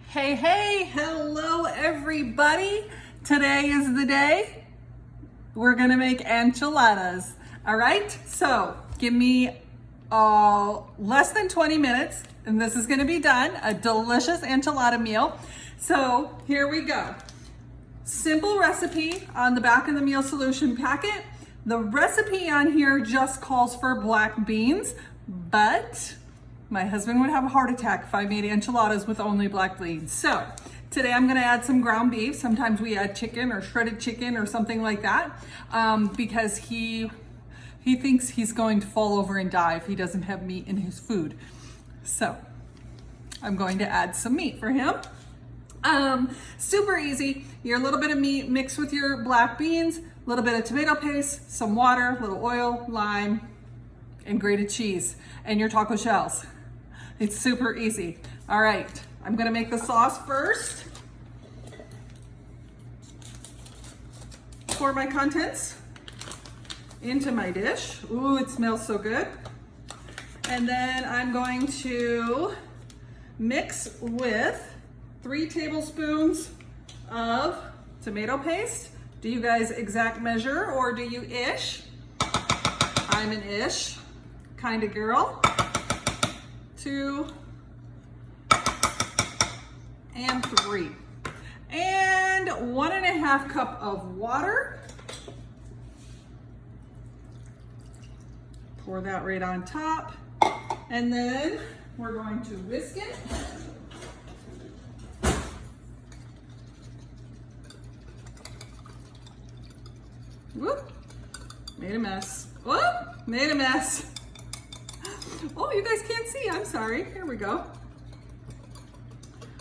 Hey, hey, hello everybody. Today is the day we're gonna make enchiladas. All right, so give me less than 20 minutes and this is gonna be done, a delicious enchilada meal. So here we go. Simple recipe on the back of the meal solution packet. The recipe on here just calls for black beans, but my husband would have a heart attack if I made enchiladas with only black beans. So today I'm gonna add some ground beef. Sometimes we add chicken or shredded chicken or something like that because he thinks he's going to fall over and die if he doesn't have meat in his food. So I'm going to add some meat for him. Super easy. Your little bit of meat mixed with your black beans, a little bit of tomato paste, some water, a little oil, lime, and grated cheese, and your taco shells. It's super easy. All right, I'm gonna make the sauce first. Pour my contents into my dish. Ooh, it smells so good. And then I'm going to mix with 3 tablespoons of tomato paste. Do you guys exact measure or do you ish? I'm an ish kind of girl. 2 and 3. And 1.5 cups of water. Pour that right on top. And then we're going to whisk it. Whoop, made a mess. Whoop, made a mess. Oh, you guys can't see, I'm sorry. Here we go.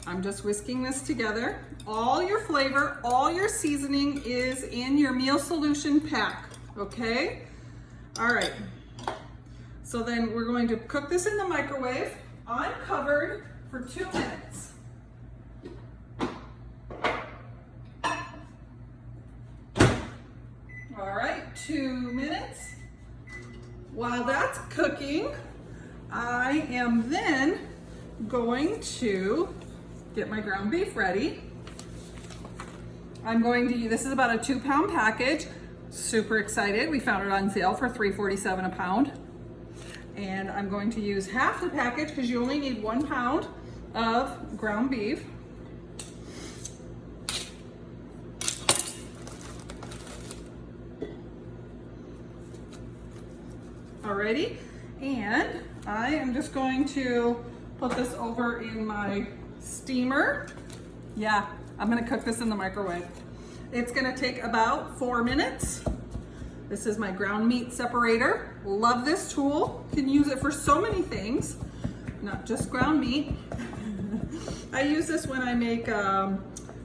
I'm just whisking this together. All your flavor, all your seasoning is in your meal solution pack, okay? All right, so then we're going to cook this in the microwave, uncovered, for 2 minutes. All right, 2 minutes. While that's cooking, I am then going to get my ground beef ready. I'm going to, this is about a 2-pound package. Super excited. We found it on sale for $3.47 a pound. And I'm going to use half the package because you only need 1 pound of ground beef. Alrighty, and I am just going to put this over in my steamer. Yeah, I'm gonna cook this in the microwave. It's gonna take about 4 minutes. This is my ground meat separator. Love this tool. Can use it for so many things, not just ground meat. I use this when I make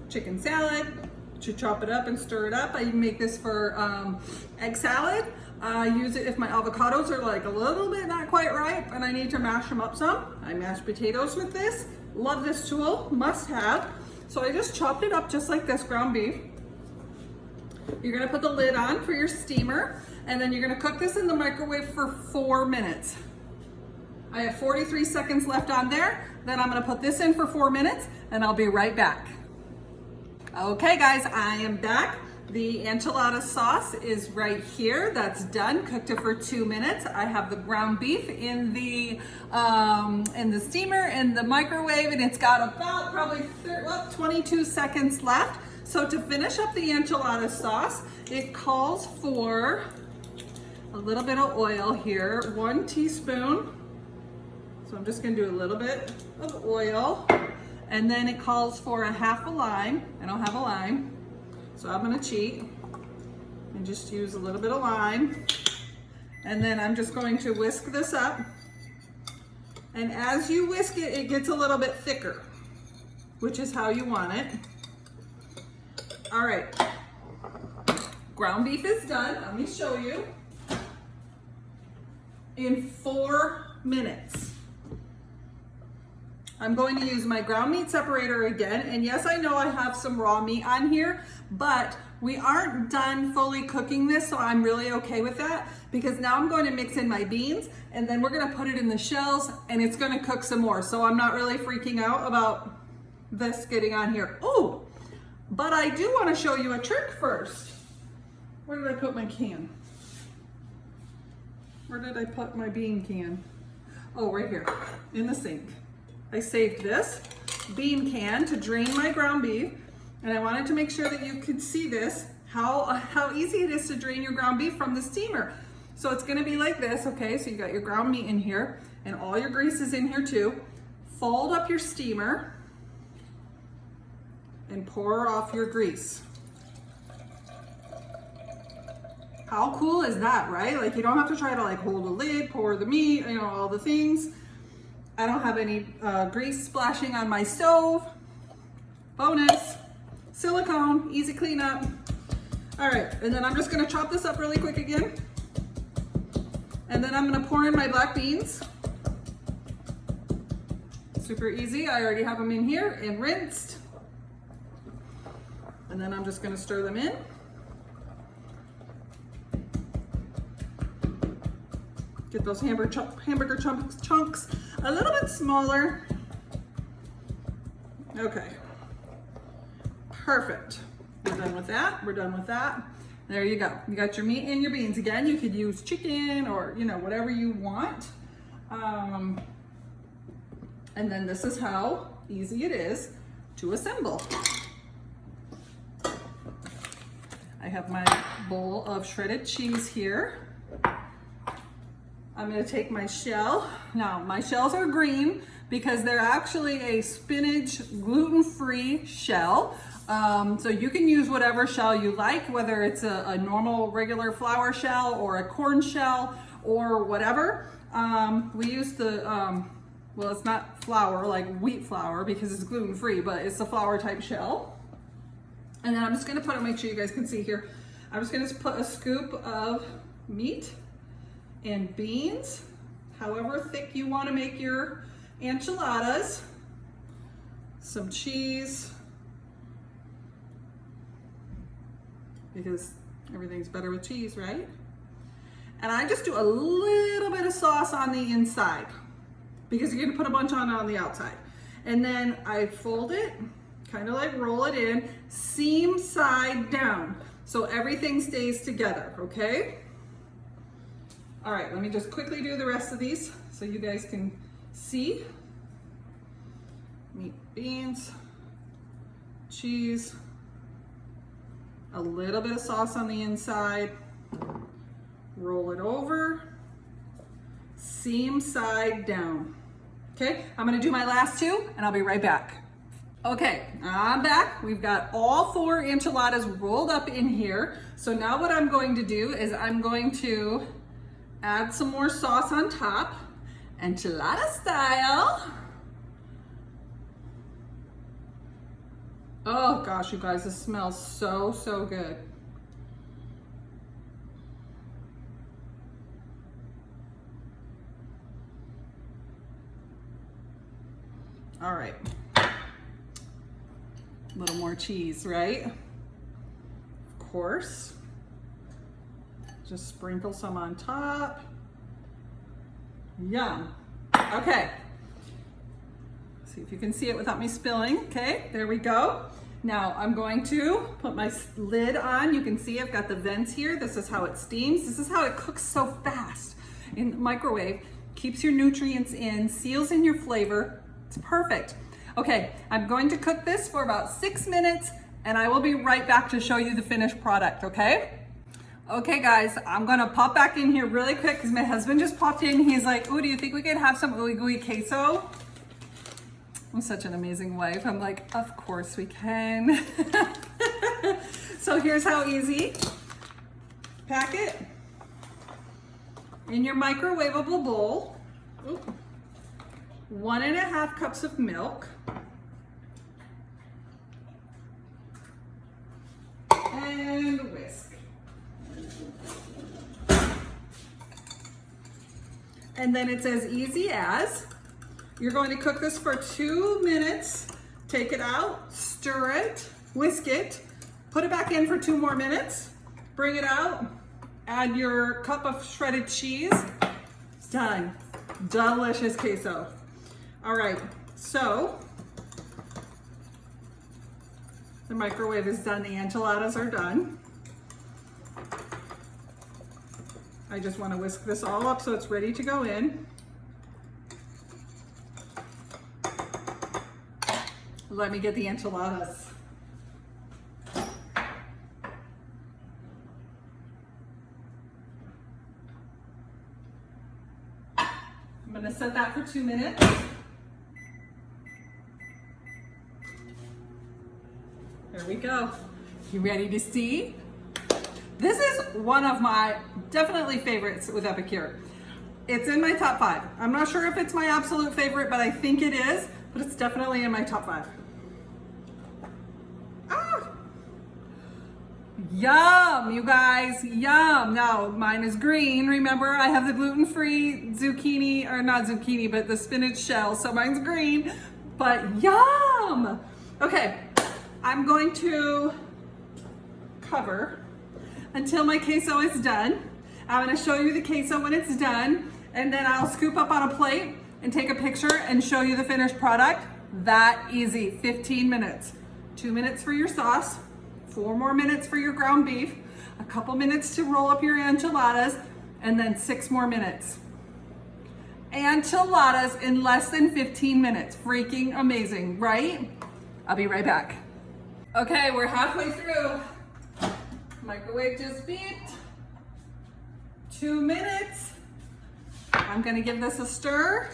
chicken salad, to chop it up and stir it up. I even make this for egg salad. I use it if my avocados are like a little bit not quite ripe and I need to mash them up some. I mash potatoes with this. Love this tool, must have. So I just chopped it up just like this ground beef. You're gonna put the lid on for your steamer and then you're gonna cook this in the microwave for 4 minutes. I have 43 seconds left on there. Then I'm gonna put this in for 4 minutes and I'll be right back. Okay guys, I am back. The enchilada sauce is right here. That's done. Cooked it for 2 minutes. I have the ground beef in the steamer in the microwave, and it's got about probably 22 seconds left. So to finish up the enchilada sauce, it calls for a little bit of oil here, 1 teaspoon. So I'm just gonna do a little bit of oil, and then it calls for a half a lime. I don't have a lime. So I'm gonna cheat and just use a little bit of lime. And then I'm just going to whisk this up. And as you whisk it, it gets a little bit thicker, which is how you want it. All right, ground beef is done. Let me show you. In 4 minutes. I'm going to use my ground meat separator again. And yes, I know I have some raw meat on here, but we aren't done fully cooking this, so I'm really okay with that because now I'm going to mix in my beans and then we're gonna put it in the shells and it's gonna cook some more. So I'm not really freaking out about this getting on here. Oh, but I do want to show you a trick first. Where did I put my can? Where did I put my bean can? Oh, right here in the sink. I saved this bean can to drain my ground beef, and I wanted to make sure that you could see this, how easy it is to drain your ground beef from the steamer. So it's gonna be like this, okay? So you got your ground meat in here, and all your grease is in here too. Fold up your steamer and pour off your grease. How cool is that, right? Like you don't have to try to like hold a lid, pour the meat, you know, all the things. I don't have any grease splashing on my stove. Bonus, silicone, easy cleanup. All right, and then I'm just gonna chop this up really quick again. And then I'm gonna pour in my black beans. Super easy, I already have them in here and rinsed. And then I'm just gonna stir them in. Get those hamburger chunks a little bit smaller. Okay, perfect. We're done with that, we're done with that. There you go, you got your meat and your beans. Again, you could use chicken or, you know, whatever you want. And then this is how easy it is to assemble. I have my bowl of shredded cheese here. I'm gonna take my shell. Now, my shells are green because they're actually a spinach gluten-free shell. So you can use whatever shell you like, whether it's a normal regular flour shell or a corn shell or whatever. We use the, well, it's not flour like wheat flour because it's gluten-free, but it's a flour type shell. And then I'm just gonna make sure you guys can see here. I'm just gonna put a scoop of meat and beans, however thick you want to make your enchiladas, some cheese, because everything's better with cheese, right? And I just do a little bit of sauce on the inside because you're gonna put a bunch on the outside. And then I fold it, kind of like roll it in, seam side down, so everything stays together, okay? All right, let me just quickly do the rest of these so you guys can see. Meat, beans, cheese, a little bit of sauce on the inside, roll it over, seam side down. Okay, I'm gonna do my last two and I'll be right back. Okay, I'm back. We've got all 4 enchiladas rolled up in here. So now what I'm going to do is I'm going to add some more sauce on top, enchilada style. Oh gosh, you guys, this smells so good. All right, a little more cheese, right? Of course. Just sprinkle some on top. Yum. Okay. See if you can see it without me spilling. Okay, there we go. Now I'm going to put my lid on. You can see I've got the vents here. This is how it steams. This is how it cooks so fast in the microwave. Keeps your nutrients in, seals in your flavor. It's perfect. Okay, I'm going to cook this for about 6 minutes and I will be right back to show you the finished product, okay? Okay guys, I'm gonna pop back in here really quick because my husband just popped in. He's like, "Ooh, do you think we could have some ooey gooey queso?" I'm such an amazing wife. I'm like, of course we can. So here's how easy. Pack it in your microwavable bowl. Ooh. 1.5 cups of milk. And whisk. And then it's as easy as, you're going to cook this for 2 minutes, take it out, stir it, whisk it, put it back in for 2 more minutes, bring it out, add your cup of shredded cheese, it's done. Delicious queso. All right, so The microwave is done, the enchiladas are done. I just want to whisk this all up so it's ready to go in. Let me get the enchiladas. I'm gonna set that for 2 minutes. There we go. You ready to see? This is one of my definitely favorites with Epicure. It's in my top 5. I'm not sure if it's my absolute favorite, but I think it is, but it's definitely in my top 5. Ah! Yum, you guys, yum. Now, mine is green. Remember, I have the gluten-free zucchini, or not zucchini, but the spinach shell, so mine's green, but yum! Okay, I'm going to cover until my queso is done. I'm gonna show you the queso when it's done, and then I'll scoop up on a plate and take a picture and show you the finished product. That easy, 15 minutes. 2 minutes for your sauce, 4 more minutes for your ground beef, a couple minutes to roll up your enchiladas, and then 6 more minutes. Enchiladas in less than 15 minutes. Freaking amazing, right? I'll be right back. Okay, we're halfway through. Microwave just beeped. 2 minutes. I'm gonna give this a stir.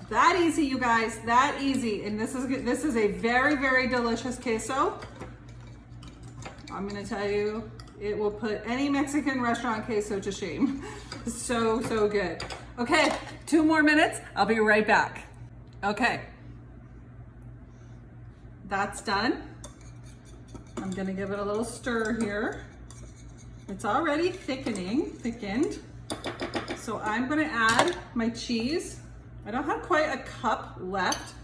That easy, you guys, that easy. And this is a very, very delicious queso. I'm gonna tell you, it will put any Mexican restaurant queso to shame. So, so good. Okay, 2 more minutes, I'll be right back. Okay. That's done. I'm gonna give it a little stir here. It's already thickened. So I'm gonna add my cheese. I don't have quite a cup left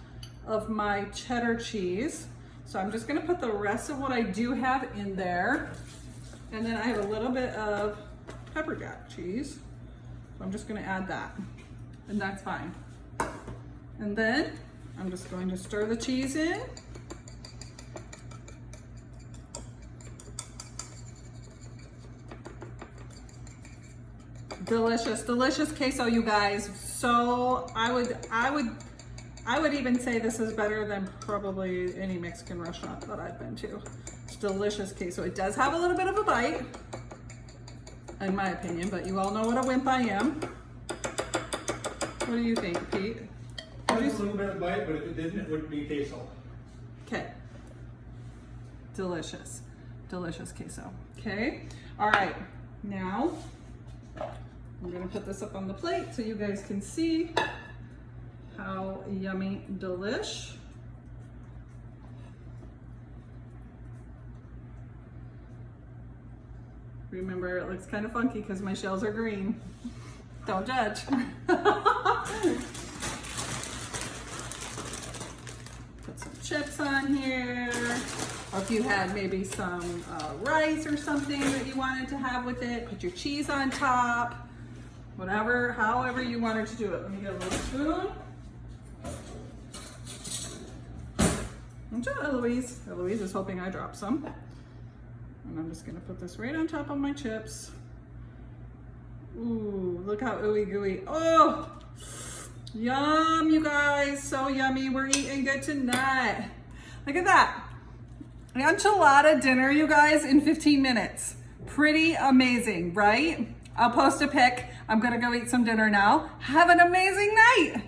of my cheddar cheese. So I'm just gonna put the rest of what I do have in there. And then I have a little bit of pepper jack cheese. So I'm just gonna add that, and that's fine. And then I'm just going to stir the cheese in. Delicious, delicious queso, you guys. So I would even say this is better than probably any Mexican restaurant that I've been to. It's delicious queso. It does have a little bit of a bite, in my opinion, but you all know what a wimp I am. What do you think, Pete? A little bit of bite, but if it didn't, it wouldn't be queso. Okay. Delicious, delicious queso. Okay. All right. Now I'm gonna put this up on the plate so you guys can see how yummy delish. Remember, it looks kind of funky because my shells are green. Don't judge. Put some chips on here. Or if you had maybe some rice or something that you wanted to have with it, put your cheese on top. Whatever, however you wanted to do it. Let me get a little spoon. Eloise. Eloise is hoping I drop some. And I'm just gonna put this right on top of my chips. Ooh, look how ooey gooey. Oh, yum, you guys, so yummy. We're eating good tonight. Look at that. Enchilada dinner, you guys, in 15 minutes. Pretty amazing, right? I'll post a pic. I'm gonna go eat some dinner now. Have an amazing night.